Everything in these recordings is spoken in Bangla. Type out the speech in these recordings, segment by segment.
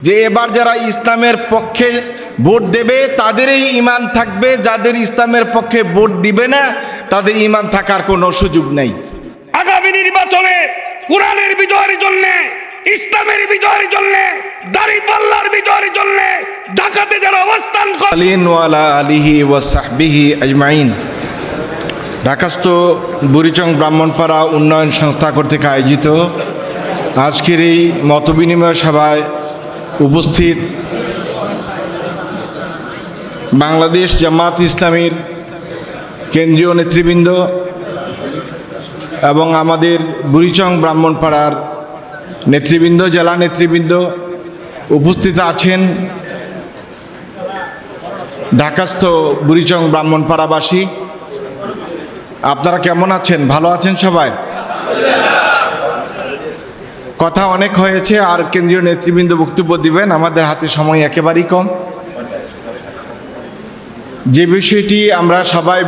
যে এবার যারা ইসলামের পক্ষে ভোট দেবে তাদেরই ঈমান থাকবে, যাদের ইসলামের পক্ষে ভোট দিবে না তাদের ঈমান থাকার কোনো সুযোগ নেই। আগামী নির্বাচনে কোরআনের বিজয়ের জন্য, ইসলামের বিজয়ের জন্য, দাঁড়িপাল্লার বিজয়ের জন্য ঢাকাতে যারা অবস্থান আলিন ওয়ালা আলিহি ওয়া সাহবিহি আজমাইন। ঢাকাস্থ বুড়িচং ব্রাহ্মণপাড়া উন্নয়ন সংস্থা কর্তৃক আয়োজিত আজকের এই মতবিনিময় সভায় উপস্থিত বাংলাদেশ জামাত ইসলামীর কেন্দ্রীয় নেতৃবৃন্দ এবং আমাদের বুড়িচং ব্রাহ্মণপাড়ার নেতৃবৃন্দ, জেলা নেতৃবৃন্দ উপস্থিত আছেন, ঢাকাস্থ বুড়িচং ব্রাহ্মণপাড়াবাসী, আপনারা কেমন আছেন? ভালো আছেন সবাই? কথা অনেক হয়েছে, আর কেন্দ্রীয় নেতৃবৃন্দ বক্তব্য দিবেন, আমাদের হাতে সময় একেবারেই কম। যে বিষয়টি আমরা সবাই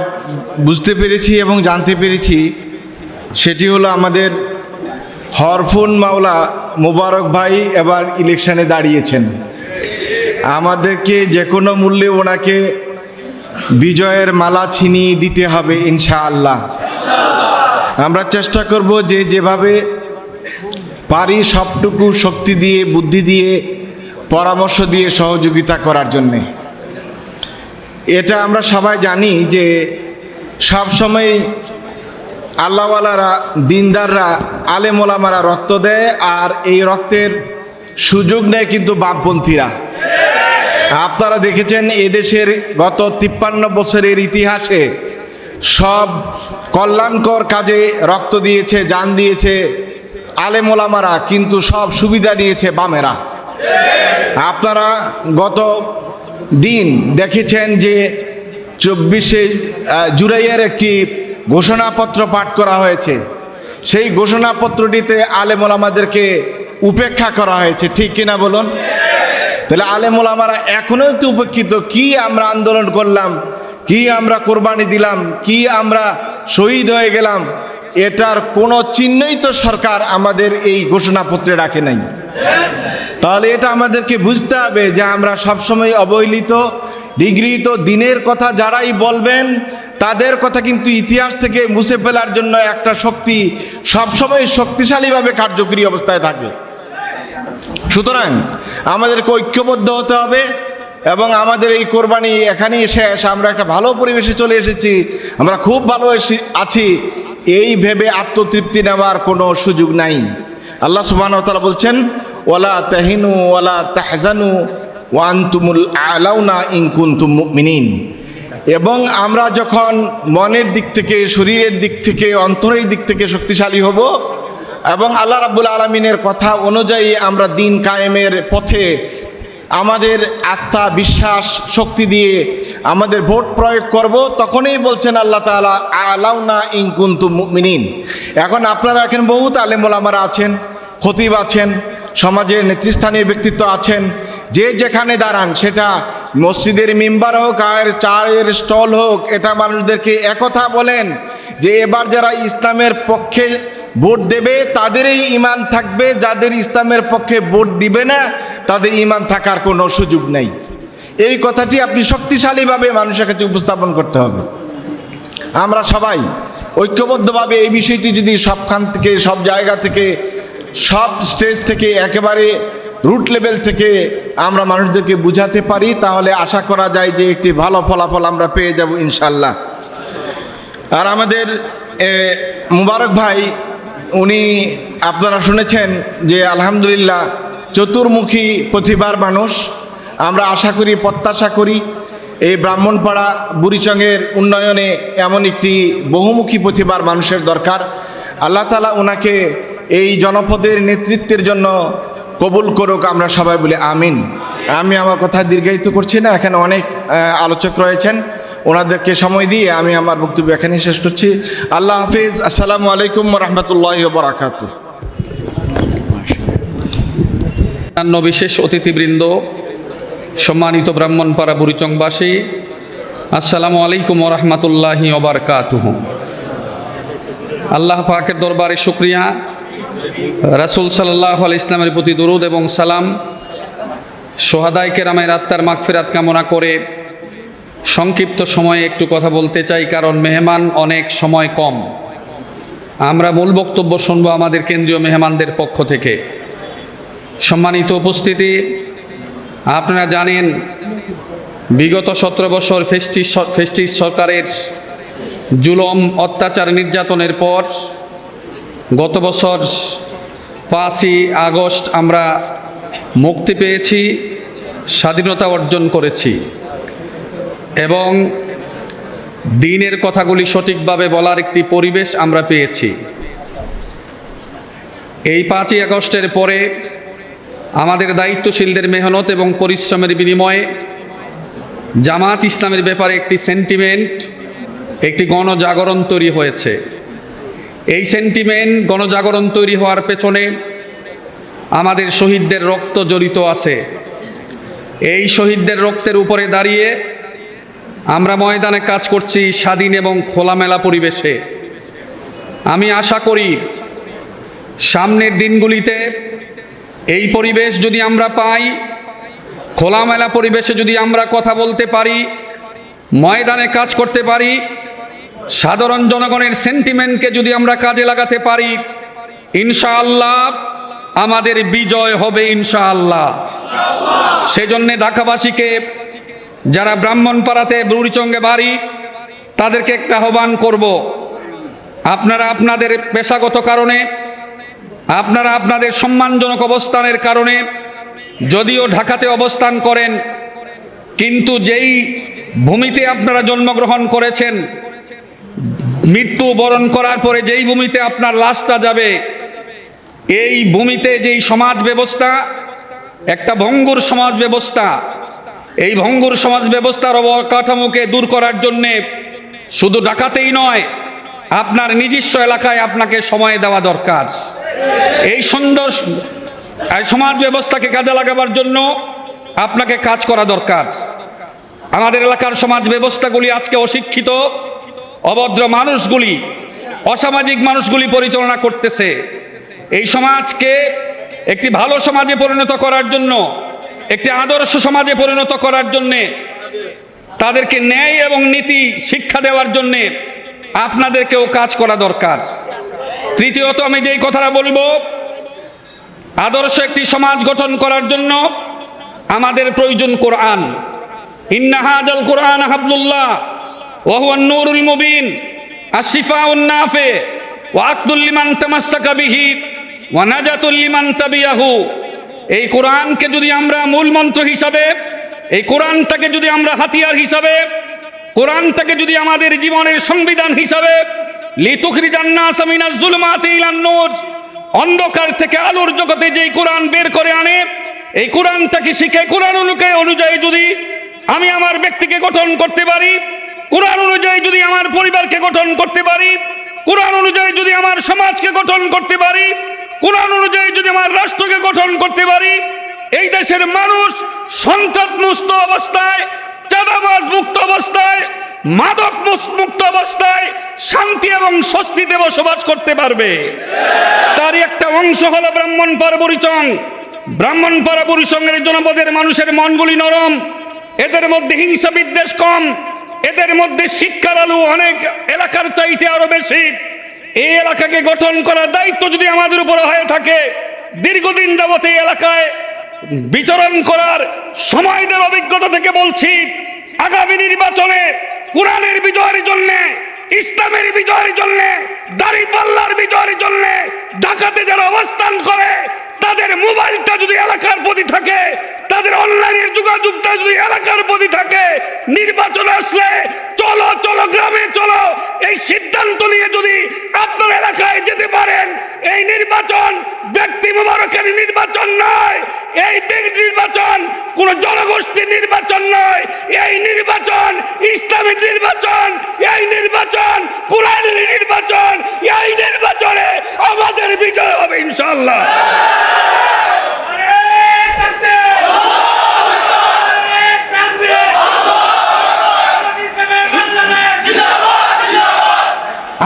বুঝতে পেরেছি এবং জানতে পেরেছি সেটি হলো আমাদের হরফুন মাওলা মোবারক ভাই এবার ইলেকশনে দাঁড়িয়েছেন। আমাদেরকে যে কোনো মূল্যে ওনাকে বিজয়ের মালা ছিনিয়ে দিতে হবে ইনশাআল্লাহ। আমরা চেষ্টা করব যে যেভাবে পারি সবটুকু শক্তি দিয়ে, বুদ্ধি দিয়ে, পরামর্শ দিয়ে সহযোগিতা করার জন্যে। এটা আমরা সবাই জানি যে সবসময় আল্লাহওয়ালারা, দিনদাররা, আলেম ওলামারা রক্ত দেয়, আর এই রক্তের সুযোগ নেয় কিন্তু বামপন্থীরা। আপনারা দেখেছেন এদেশের গত 53 বছরের ইতিহাসে সব কল্যাণকর কাজে রক্ত দিয়েছে, জান দিয়েছে আলেম ওলামারা, কিন্তু সব সুবিধা নিয়েছে বামেরা। আপনারা গত দিন দেখেছেন যে 24শে জুলাইয়ের একটি ঘোষণাপত্র পাঠ করা হয়েছে। সেই ঘোষণাপত্রটিতে আলেম ওলামাদেরকে উপেক্ষা করা হয়েছে, ঠিক কিনা বলুন? তাহলে আলেম ওলামারা এখনও তো উপেক্ষিত। কি আমরা আন্দোলন করলাম, কি আমরা কোরবানি দিলাম, কি আমরা শহীদ হয়ে গেলাম, এটার কোনো চিহ্নই তো সরকার আমাদের এই ঘোষণাপত্রে রাখে নাই। তাহলে এটা আমাদেরকে বুঝতে হবে যে আমরা সবসময় অবহেলিত, নিগৃহীত। দিনের কথা যারাই বলবেন তাদের কথা কিন্তু ইতিহাস থেকে মুছে ফেলার জন্য একটা শক্তি সবসময় শক্তিশালীভাবে কার্যকরী অবস্থায় থাকে। সুতরাং আমাদেরকে ঐক্যবদ্ধ হতে হবে এবং আমাদের এই কোরবানি এখানেই শেষ। আমরা একটা ভালো পরিবেশে চলে এসেছি, আমরা খুব ভালো আছি, এই ভেবে আত্মতৃপ্তি নেওয়ার কোনো সুযোগ নাই। আল্লাহ সুবহানাহু ওয়া তাআলা বলছেন, ওয়ালা তাহিনু ওয়ালা তাহজানু ওয়া আনতুমুল আলাউনা ইন কুনতুম মুমিনিন। এবং আমরা যখন মনের দিক থেকে, শরীরের দিক থেকে, অন্তরের দিক থেকে শক্তিশালী হব এবং আল্লাহ রাব্বুল আলামিনের কথা অনুযায়ী আমরা দিন কায়েমের পথে আমাদের আস্থা, বিশ্বাস, শক্তি দিয়ে আমাদের ভোট প্রয়োগ করব, তখনই বলছেন আল্লাহ তাআলা আলাউনা ইন কুনতুম মুমিনিন। এখন আপনারা এখানে বহুত আলেম ওলামারা আছেন, খতিব আছেন, সমাজের নেতৃস্থানীয় ব্যক্তিত্ব আছেন, যে যেখানে দাঁড়ান, সেটা মসজিদের মিম্বার হোক আর চায়ের স্টল হোক, এটা মানুষদেরকে একথা বলেন যে এবার যারা ইসলামের পক্ষে ভোট দেবে তাদেরই ঈমান থাকবে, যাদের ইসলামের পক্ষে ভোট দিবে না তাদের ঈমান থাকার কোনো সুযোগ নেই। এই কথাটি আপনি শক্তিশালীভাবে মানুষের কাছে উপস্থাপন করতে হবে। আমরা সবাই ঐক্যবদ্ধভাবে এই বিষয়টি যদি সবখান থেকে, সব জায়গা থেকে, সব স্টেজ থেকে, একেবারে রুট লেভেল থেকে আমরা মানুষদেরকে বুঝাতে পারি, তাহলে আশা করা যায় যে একটি ভালো ফলাফল আমরা পেয়ে যাব ইনশাল্লাহ। আর আমাদের মুবারক ভাই, উনি আপনারা শুনেছেন যে আলহামদুলিল্লাহ চতুর্মুখী প্রতিভার মানুষ। আমরা আশা করি, প্রত্যাশা করি এই ব্রাহ্মণপাড়া বুড়িচংয়ের উন্নয়নে এমন একটি বহুমুখী প্রতিভার মানুষের দরকার। আল্লাহ তাআলা ওনাকে এই জনপদের নেতৃত্বের জন্য কবুল করুক, আমরা সবাই বলি আমিন। আমি আমার কথা দীর্ঘায়িত করছি না, এখানে অনেক আলোচক রয়েছেন, ওনাদেরকে সময় দিয়ে আমি আমার বক্তব্য এখানে শেষ করছি। আল্লাহ হাফিজ। আসসালামু আলাইকুম ওয়া রাহমাতুল্লাহি ওয়া বারাকাতুহু। বিশেষ অতিথিবৃন্দ, সম্মানিত ব্রাহ্মণপাড়া বুড়িচংবাসী, আসসালামু আলাইকুম ওয়া রাহমাতুল্লাহি ওয়া বারাকাতুহু। আল্লাহ পাকের দরবারে শুকরিয়া, রাসূল সাল্লাল্লাহু আলাইহি ইসলামের প্রতি দরুদ এবং সালাম, সোহাদায়ে কেরামের আত্মার মাগফিরাত কামনা করে সংক্ষিপ্ত সময়ে একটু কথা বলতে চাই, কারণ মেহমান অনেক সময় কম। আমরা মূল বক্তব্য শুনবো আমাদের কেন্দ্রীয় মেহমানদের পক্ষ থেকে। সম্মানিত উপস্থিতি, আপনারা জানেন বিগত 17 বছর ফেস্টিস সরকারের জুলুম, অত্যাচার, নির্যাতনের পর গত বছর 5ই আগস্ট আমরা মুক্তি পেয়েছি, স্বাধীনতা অর্জন করেছি এবং দিনের কথাগুলি সঠিকভাবে বলার একটি পরিবেশ আমরা পেয়েছি। এই 5ই আগস্টের পরে আমাদের দায়িত্বশীলদের মেহনত এবং পরিশ্রমের বিনিময়ে জামাত ইসলামের ব্যাপারে একটি সেন্টিমেন্ট, একটি গণজাগরণ তৈরি হয়েছে। এই সেন্টিমেন্ট, গণজাগরণ তৈরি হওয়ার পেছনে আমাদের শহীদদের রক্ত জড়িত আছে। এই শহীদদের রক্তের উপরে দাঁড়িয়ে আমরা ময়দানে কাজ করছি স্বাধীন এবং খোলামেলা পরিবেশে। আমি আশা করি সামনের দিনগুলিতে এই পরিবেশ যদি আমরা পাই, খোলামেলা পরিবেশে যদি আমরা কথা বলতে পারি, ময়দানে কাজ করতে পারি, সাধারণ জনগণের সেন্টিমেন্টকে যদি আমরা কাজে লাগাতে পারি, ইনশাআল্লাহ আমাদের বিজয় হবে ইনশাআল্লাহ। সেজন্য ঢাকাবাসীকে, যারা ব্রাহ্মণপাড়াতে বুড়িচঙ্গে বাড়ি, তাদেরকে একটা আহ্বান করব, আপনারা আপনাদের পেশাগত কারণে, আপনারা আপনাদের সম্মানজনক অবস্থানের কারণে যদিও ঢাকাতে অবস্থান করেন, কিন্তু যেই ভূমিতে আপনারা জন্মগ্রহণ করেছেন, মৃত্যু বরণ করার পরে যেই ভূমিতে আপনার লাশটা যাবে, এই ভূমিতে যেই সমাজ ব্যবস্থা, একটা ভঙ্গুর সমাজ ব্যবস্থা, এই ভঙ্গুর সমাজ ব্যবস্থার অবকাঠামোকে দূর করার জন্যে শুধু ঢাকাতেই নয়, আপনার নিজস্ব এলাকায় আপনাকে সময় দেওয়া দরকার। এই সুন্দর সমাজ ব্যবস্থাকে কাজে লাগাবার জন্য আপনাকে কাজ করা দরকার। আমাদের এলাকার সমাজ ব্যবস্থাগুলি আজকে অশিক্ষিত, অভদ্র মানুষগুলি, অসামাজিক মানুষগুলি পরিচালনা করতেছে। এই সমাজকে একটি ভালো সমাজে পরিণত করার জন্য, একটি আদর্শ সমাজে পরিণত করার জন্যে, তাদেরকে ন্যায় এবং নীতি শিক্ষা দেওয়ার জন্যে আপনাদেরকেও কাজ করা দরকার। তৃতীয়ত, আমি যেই কথাটা বলবো, আদর্শ একটি সমাজ গঠন করার জন্য আমাদের প্রয়োজন কোরআন। ইন্না হাযাল কোরআন হাবলুল্লাহ ওয়া হুয়ান নূরুল মুবিন আশ-শিফাউন নাফি ওয়া আকদুল লিমান তামাসসাকা বিহি ওয়া নাজাতুল লিমান তাবিয়াহু। এই কোরআনকে যদি আমরা মূল মন্ত্র হিসাবে, এই কোরআনটাকে যদি আমরা হাতিয়ার হিসাবে, কোরআনটাকে যদি আমাদের জীবনের সংবিধান হিসাবে, লিতুখরিজান নাসা মিনাজ যুলুমাতি ইলান নূর, অন্ধকার থেকে আলোর জগতে যেই কোরআন বের করে আনে, এই কোরআনটাকে শিখে কোরআন অনুযায়ী যদি আমি আমার ব্যক্তিকে গঠন করতে পারি, কোরআন অনুযায়ী যদি আমার পরিবারকে গঠন করতে পারি, কোরআন অনুযায়ী যদি আমার সমাজকে গঠন করতে পারি, কোরআন অনুযায়ী যদি আমার রাষ্ট্রকে গঠন করতে পারি, এই দেশের মানুষ সন্ত্রাসমুক্ত অবস্থায়, চাঁদাবাজ মুক্ত অবস্থায়, মাদক মুক্ত অবস্থায় শান্তি এবং স্বস্তিতে বসবাস করতে পারবে। তারই একটা অংশ হলো ব্রাহ্মণপাড়া বুড়িচং। ব্রাহ্মণপাড়া বুড়িচংয়ের জনপদের মানুষের মনগুলি নরম, এদের মধ্যে হিংসা বিদ্বেষ কম, এদের মধ্যে শিক্ষার আলো অনেক এলাকার চাইতে আরো বেশি। এই এলাকাকে গঠন করার দায়িত্ব যদি আমাদের উপরে হয়ে থাকে, দীর্ঘদিন যাবত এই এলাকায় বিচরণ করার সময় দেওয়ার অভিজ্ঞতা থেকে বলছি, আগামী নির্বাচনে কোরআনের বিজয়ের জন্য, ইসলামের বিজয়ের জন্য, দাড়িপাল্লার বিজয়ের জন্য ঢাকাতে যারা অবস্থান করে, তাদের মোবাইলটা যদি এলাকার প্রতি থাকে, তাদের অনলাইনের যোগাযোগটা যদি এলাকার প্রতি থাকে, নির্বাচন আসলে চলো চলো গ্রামে চলো, এই সিদ্ধান্ত নিয়ে যদি আপনার এলাকায় যেতে পারেন, এই নির্বাচন ব্যক্তি মোবারকের নির্বাচন নয়, এই নির্বাচন কোন জনগোষ্ঠীর নির্বাচন নয়, এই নির্বাচন ইসলামিক নির্বাচন, এই নির্বাচন কোরআনের নির্বাচন, এই নির্বাচনে আমাদের বিজয় হবে ইনশাআল্লাহ।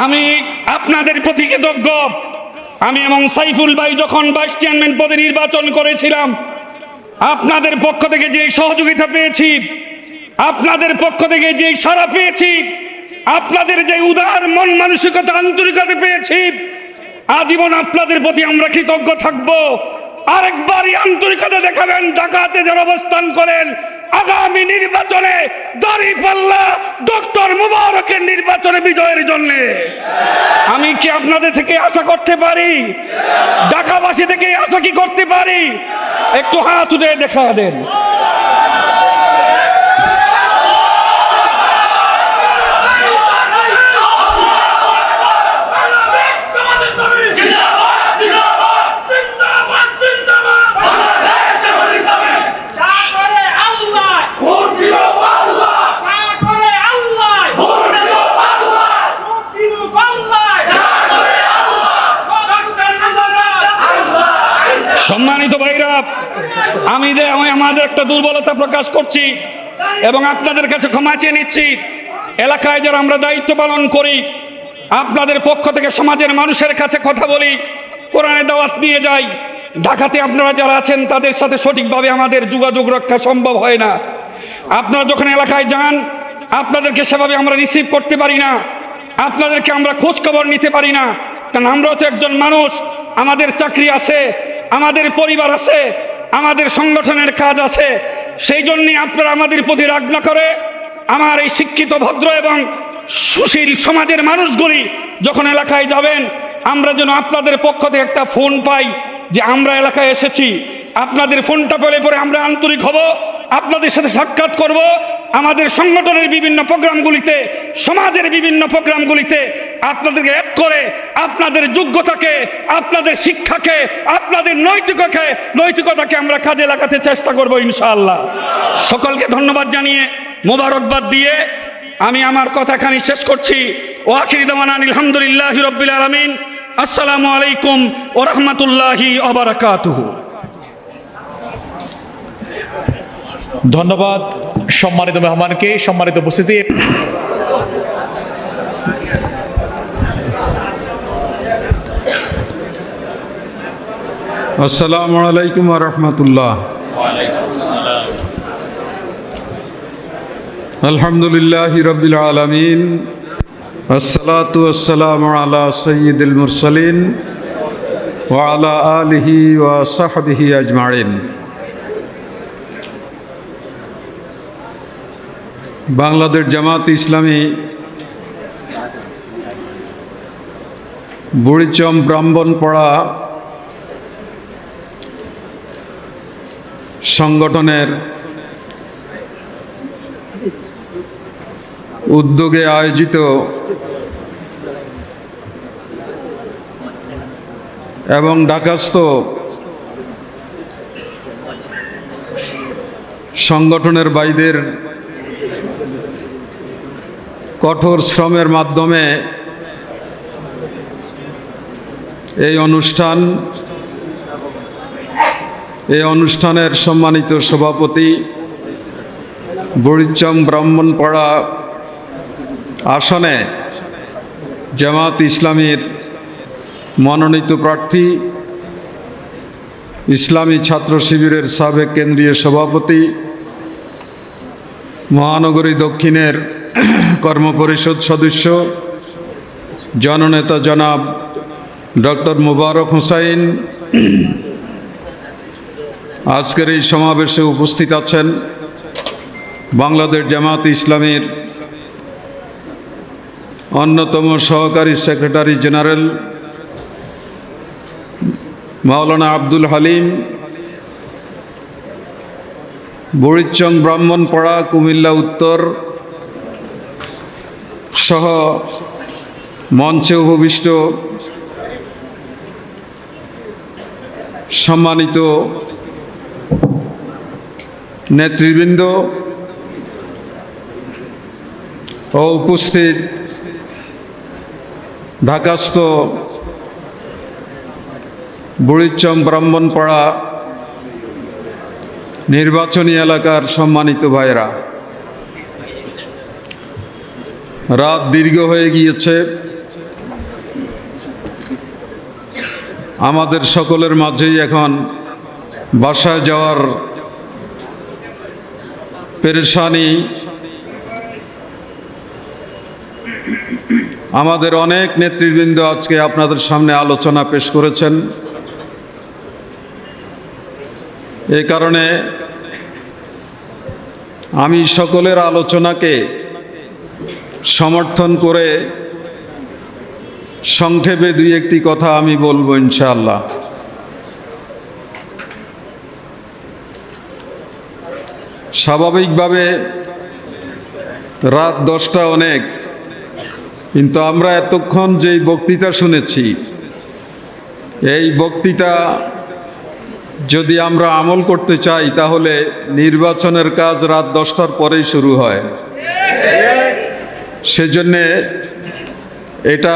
আমি আপনাদের প্রতি কৃতজ্ঞ। আমি এবং সাইফুল ভাই যখন ভাইস চেয়ারম্যান পদে নির্বাচন করেছিলাম, আপনাদের পক্ষ থেকে যে সহযোগিতা পেয়েছি, আপনাদের পক্ষ থেকে যে সাড়া পেয়েছি, আপনাদের যে উদার মন মানসিকতা আন্তরিকতা পেয়েছি, আজীবন আপনাদের প্রতি আমরা কৃতজ্ঞ থাকব। আরেকবারই আন্তরিকতা দেখাবেন ঢাকাতে যারা অবস্থান করেন, আগামী নির্বাচনে দাঁড়িপাল্লা ডক্টর মুবারকের নির্বাচনে বিজয়ের জন্য। আমি কি আপনাদের থেকে আশা করতে পারি? ঢাকাবাসী থেকে আশা কি করতে পারি? একটু হাত উঠে দেখা দেন। সম্মানিত ভাইরা, আমি আমাদের একটা দুর্বলতা প্রকাশ করছি এবং আপনাদের কাছে ক্ষমা চেয়ে নিচ্ছি। এলাকায় যারা আমরা দায়িত্ব পালন করি, আপনাদের পক্ষ থেকে সমাজের মানুষের কাছে কথা বলি, কোরআনের দাওয়াত নিয়ে যাই। ঢাকাতে আপনারা যারা আছেন তাদের সাথে সঠিকভাবে আমাদের যোগাযোগ রক্ষা সম্ভব হয় না। আপনারা যখন এলাকায় যান, আপনাদেরকে সেভাবে আমরা রিসিভ করতে পারি না, আপনাদেরকে আমরা খোঁজ খবর নিতে পারি না, কারণ আমরাও তো একজন মানুষ, আমাদের চাকরি আছে, আমাদের পরিবার আছে, আমাদের সংগঠনের কাজ আছে। সেই জন্যই আপনারা আমাদের প্রতি রাগ না করে আমার এই শিক্ষিত ভদ্র এবং সুশীল সমাজের মানুষগুলি যখন এলাকায় যাবেন, আমরা যেন আপনাদের পক্ষ থেকে একটা ফোন পাই যে আমরা এলাকায় এসেছি। আপনাদের ফোনটা পেলে পরে আমরা আন্তরিক হব, আপনাদের সাথে সাক্ষাৎ করব। আমাদের সংগঠনের বিভিন্ন প্রোগ্রামগুলিতে, সমাজের বিভিন্ন প্রোগ্রামগুলিতে আপনাদেরকে এক করে আপনাদের যোগ্যতাকে, আপনাদের শিক্ষাকে, আপনাদের নৈতিকতাকে আমরা কাজে লাগাতে চেষ্টা করব ইনশাআল্লাহ। সকলকে ধন্যবাদ জানিয়ে, মোবারকবাদ দিয়ে আমি আমার কথাখানি শেষ করছি। ও আখিরি দাওয়ানা আলহামদুলিল্লাহি রাব্বিল আলামিন। আসসালামু আলাইকুম ওয়া রাহমাতুল্লাহি ওয়া বারাকাতুহু। ধন্যবাদ সম্মানিত মেহমানকে, সম্মানিত উপস্থিতি। আসসালামু আলাইকুম ওয়া রাহমাতুল্লাহ। আলহামদুলিল্লাহি রাব্বিল আলামিন, আসসালাতু ওয়াসসালামু আলা সাইয়্যিদিল মুরসালিন ওয়া আলা আলিহি ওয়া সাহবিহি আজমাইন। বাংলাদেশ জামাত ইসলামী বুড়িচং ব্রাহ্মণপাড়া সংগঠনের উদ্যোগে আয়োজিত এবং ঢাকাস্থ সংগঠনের ভাইদের কঠোর শ্রমের মাধ্যমে এই অনুষ্ঠানের সম্মানিত সভাপতি, বুড়িচং ব্রাহ্মণপাড়া আসনে জামাত ইসলামীর মনোনীত প্রার্থী, ইসলামী ছাত্র শিবিরের সাবেক কেন্দ্রীয় সভাপতি, মহানগরী দক্ষিণের কর্মপরিষদ সদস্য, জননেতা জনাব ডক্টর মুবারক হোসাইন, আজকের এই সমাবেশে উপস্থিত আছেন বাংলাদেশ জামাত ইসলামীর অন্যতম সহকারী সেক্রেটারি জেনারেল মাওলানা আব্দুল হালিম, বুড়িচং ব্রাহ্মণপাড়া কুমিল্লা উত্তর সহ মঞ্চে উপবিষ্ট সম্মানিত নেতৃবৃন্দ ও উপস্থিত ঢাকাস্থ বুড়িচং ব্রাহ্মণপাড়া নির্বাচনী এলাকার সম্মানিত ভাইরা, রাত দীর্ঘ হয়ে গিয়েছে। আমাদের সকলের মাঝেই এখন বাসায় যাওয়ার পেরেশানি, আমাদের অনেক নেতৃবৃন্দ আজকে আপনাদের সামনে আলোচনা পেশ করেছেন। এই কারণে আমি সকলের আলোচনাকে সমর্থন করে সংক্ষেপে দুই একটি কথা আমি বলবো ইনশাআল্লাহ। স্বাভাবিকভাবে রাত 10টা অনেক, কিন্তু আমরা এতক্ষণ যেই বক্তৃতা শুনেছি, এই বক্তৃতা যদি আমরা আমল করতে চাই তাহলে নির্বাচনের কাজ রাত 10টার পরেই শুরু হয়। সেজন্যে এটা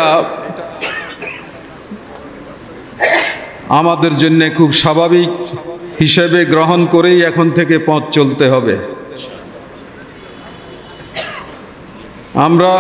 আমাদের জন্য খুব স্বাভাবিক হিসেবে গ্রহণ করেই এখন থেকে পথ চলতে হবে। আমরা